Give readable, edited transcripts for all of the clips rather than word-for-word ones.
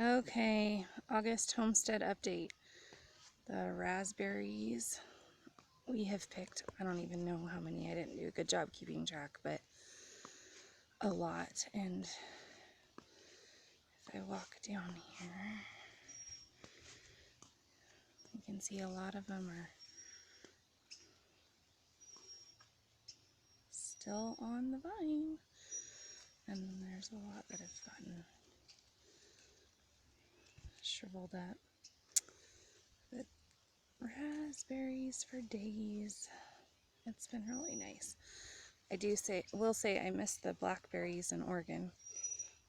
Okay, August homestead update. The raspberries we have picked, I don't even know how many. I didn't do a good job keeping track, but a lot. And if I walk down here, you can see a lot of them are still on the vine. And then there's a lot that have gotten shriveled up. But raspberries for days. It's been really nice. I will say I missed the blackberries in Oregon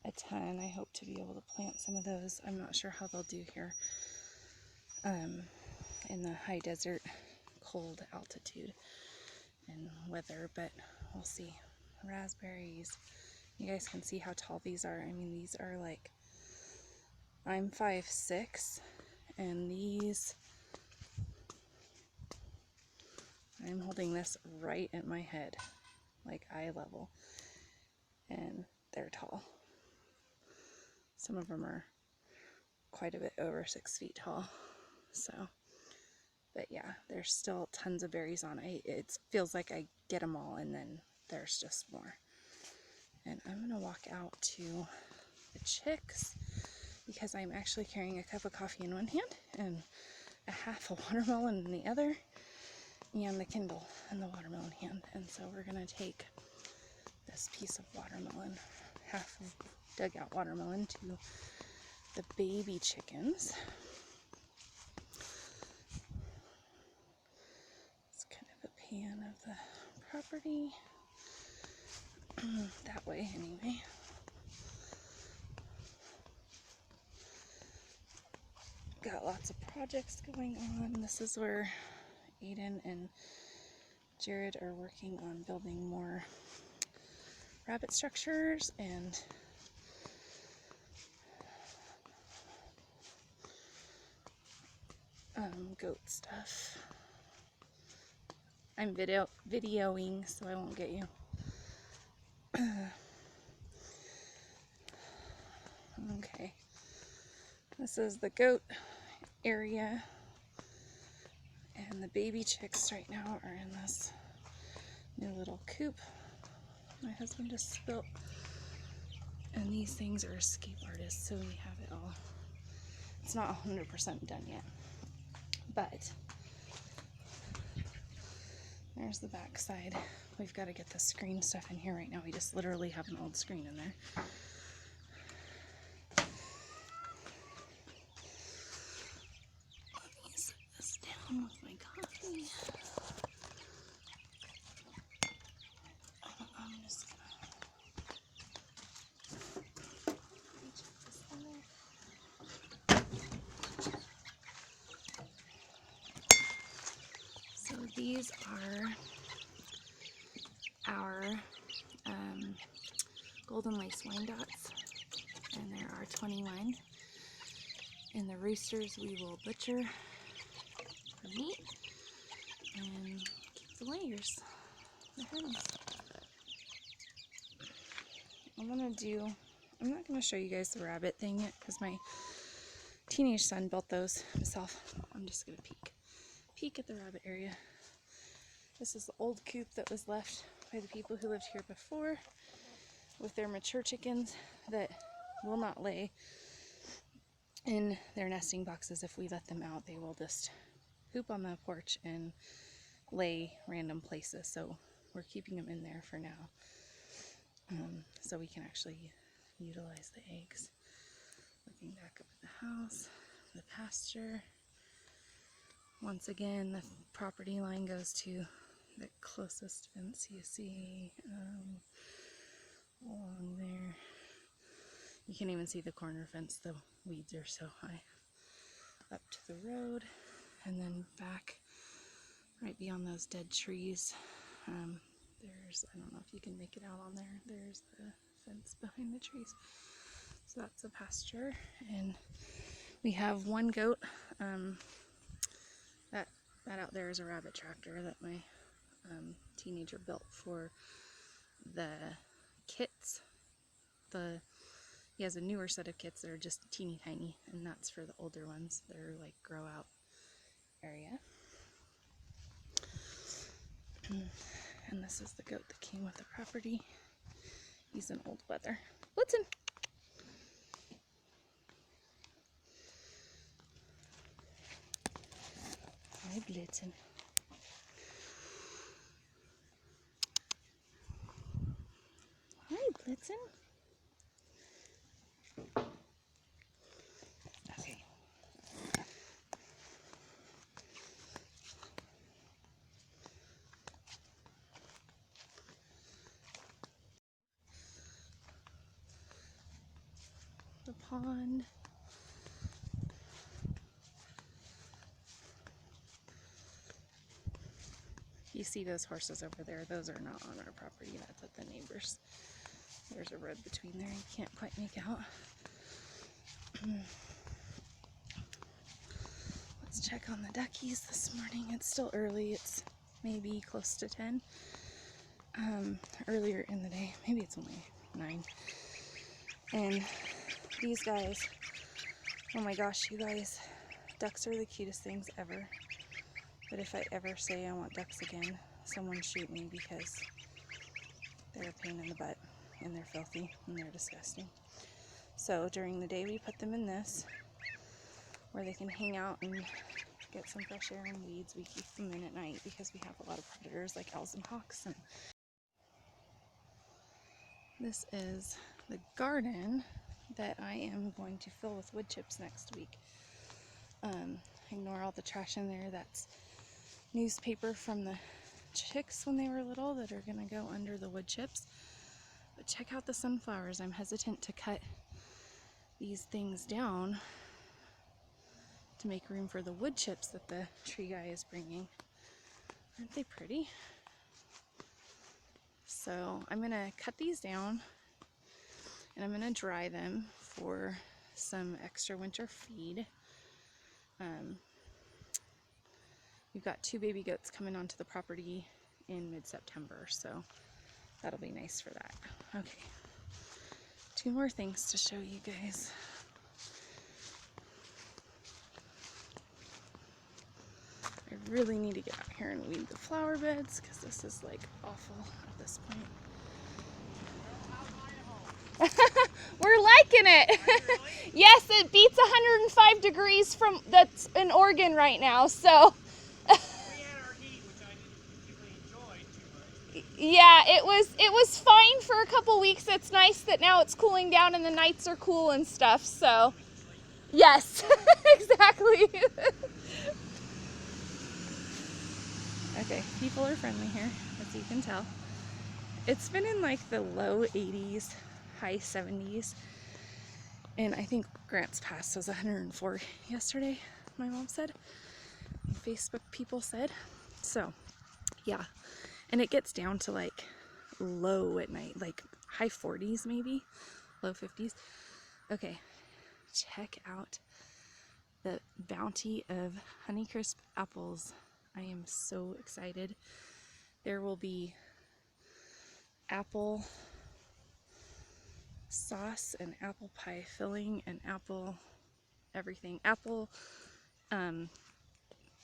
a ton. I hope to be able to plant some of those. I'm not sure how they'll do here in the high desert, cold altitude and weather, but we'll see. Raspberries. You guys can see how tall these are. I mean, these are like, I'm 5'6", and these, I'm holding this right at my head, like eye level, and they're tall. Some of them are quite a bit over 6 feet tall. So, but yeah, there's still tons of berries on it. It feels like I get them all and then there's just more. And I'm gonna walk out to the chicks because I'm actually carrying a cup of coffee in one hand and a half a watermelon in the other, and the Kindle in the watermelon hand. And so we're gonna take this piece of watermelon, half of dugout watermelon, to the baby chickens. It's kind of a pan of the property. That way anyway. Got lots of projects going on. This is where Aiden and Jared are working on building more rabbit structures and goat stuff. I'm videoing, so I won't get you. Okay, this is the goat area, and the baby chicks right now are in this new little coop my husband just built. And these things are escape artists, so we have it all. It's not 100% done yet, but there's the back side. We've got to get the screen stuff in here right now. We just literally have an old screen in there. Let me set this down with my coffee. I'm just gonna reach this in there. So these are our golden lace Wyandottes, and there are 21. And the roosters we will butcher for meat and keep the layers, the hens. I'm not going to show you guys the rabbit thing yet because my teenage son built those himself. I'm just going to peek at the rabbit area. This is the old coop that was left by the people who lived here before with their mature chickens that will not lay in their nesting boxes. If we let them out, they will just poop on the porch and lay random places. So we're keeping them in there for now, so we can actually utilize the eggs. Looking back up at the house, the pasture. Once again, the property line goes to the closest fence you see along there. You can even see the corner fence, the weeds are so high. Up to the road, and then back right beyond those dead trees. There's, I don't know if you can make it out on there, there's the fence behind the trees. So that's a pasture, and we have one goat. That out there is a rabbit tractor that my teenager built for the kits, the He has a newer set of kits that are just teeny tiny, and that's for the older ones that are like grow out area. And this is the goat that came with the property. He's an old wether. Blitzen! Hi, Blitzen. Hi, Blitzen. Okay. The pond. You see those horses over there? Those are not on our property. That's at the neighbors. There's a road between there. You can't quite make out. Let's check on the duckies this morning. It's still early. It's maybe close to 10. Earlier in the day. Maybe it's only 9. And these guys, oh my gosh, you guys, ducks are the cutest things ever. But if I ever say I want ducks again, someone shoot me, because they're a pain in the butt, and they're filthy, and they're disgusting. So during the day we put them in this, where they can hang out and get some fresh air and weeds. We keep them in at night because we have a lot of predators like owls and hawks. And this is the garden that I am going to fill with wood chips next week. Ignore all the trash in there. That's newspaper from the chicks when they were little that are gonna go under the wood chips. But check out the sunflowers. I'm hesitant to cut these things down to make room for the wood chips that the tree guy is bringing. Aren't they pretty? So I'm gonna cut these down and I'm gonna dry them for some extra winter feed. We've got 2 baby goats coming onto the property in mid-September, so that'll be nice for that. Okay, 2 more things to show you guys. I really need to get out here and weed the flower beds because this is like awful at this point. We're liking it. Yes, it beats 105 degrees from that's in Oregon right now, so. Yeah, it was fine for a couple weeks. It's nice that now it's cooling down and the nights are cool and stuff, so. Yes, exactly. Okay, people are friendly here, as you can tell. It's been in like the low 80s, high 70s, and I think Grants Pass was 104 yesterday, my mom said. Facebook people said. So, yeah. And it gets down to like low at night, like high 40s maybe, low 50s. Okay, check out the bounty of Honeycrisp apples. I am so excited. There will be apple sauce and apple pie filling and apple everything. Apple,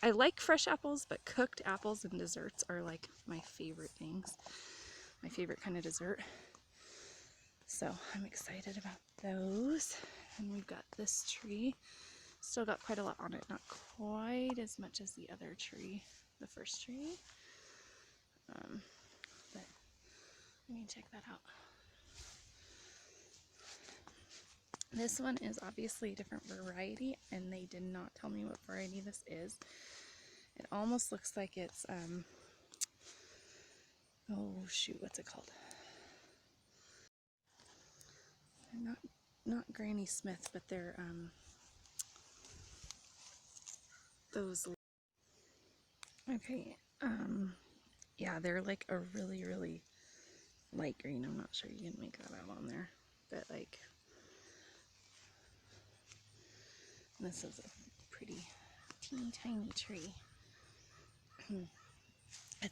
I like fresh apples, but cooked apples and desserts are like my favorite things. My favorite kind of dessert. So I'm excited about those. And we've got this tree. Still got quite a lot on it. Not quite as much as the other tree, the first tree. But let me check that out. This one is obviously a different variety, and they did not tell me what variety this is. It almost looks like it's, oh shoot, what's it called? They're not Granny Smith, but they're, those, okay, yeah, they're like a really, really light green. I'm not sure you can make that out on there, but like, this is a pretty teeny tiny tree. And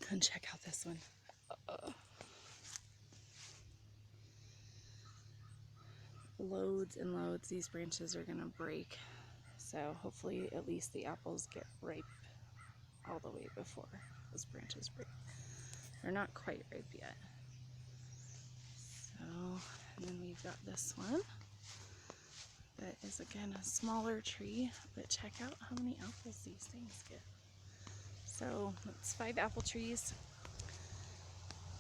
then check out this one. loads and loads. These branches are gonna break. So hopefully at least the apples get ripe all the way before those branches break. They're not quite ripe yet. So, and then we've got this one that is again a smaller tree, but check out how many apples these things get. So that's 5 apple trees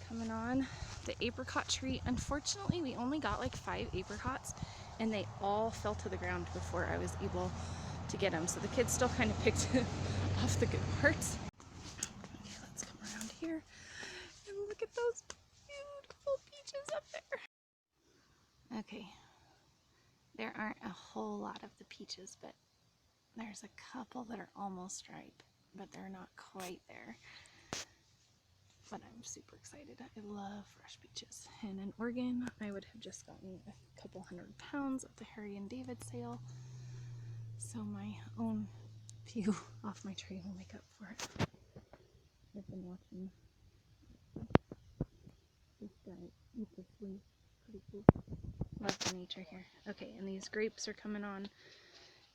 coming on. The apricot tree, unfortunately we only got like 5 apricots and they all fell to the ground before I was able to get them. So the kids still kind of picked off the good parts. Okay, let's come around here and look at those beautiful peaches up there. Okay, there aren't a whole lot of the peaches, but there's a couple that are almost ripe, but they're not quite there. But I'm super excited. I love fresh peaches. And in Oregon, I would have just gotten a couple 100 pounds at the Harry and David sale. So my own few off my tree will make up for it. I've been watching this guy eat this leaf. Pretty cool. Love the nature here. Okay, and these grapes are coming on.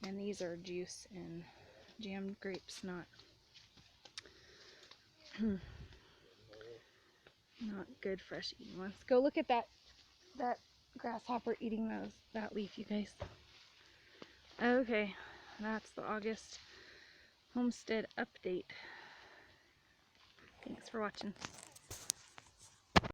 And these are juice and jammed grapes, not not good fresh eating ones. Go look at that grasshopper eating that leaf, you guys. Okay, that's the August homestead update. Thanks for watching.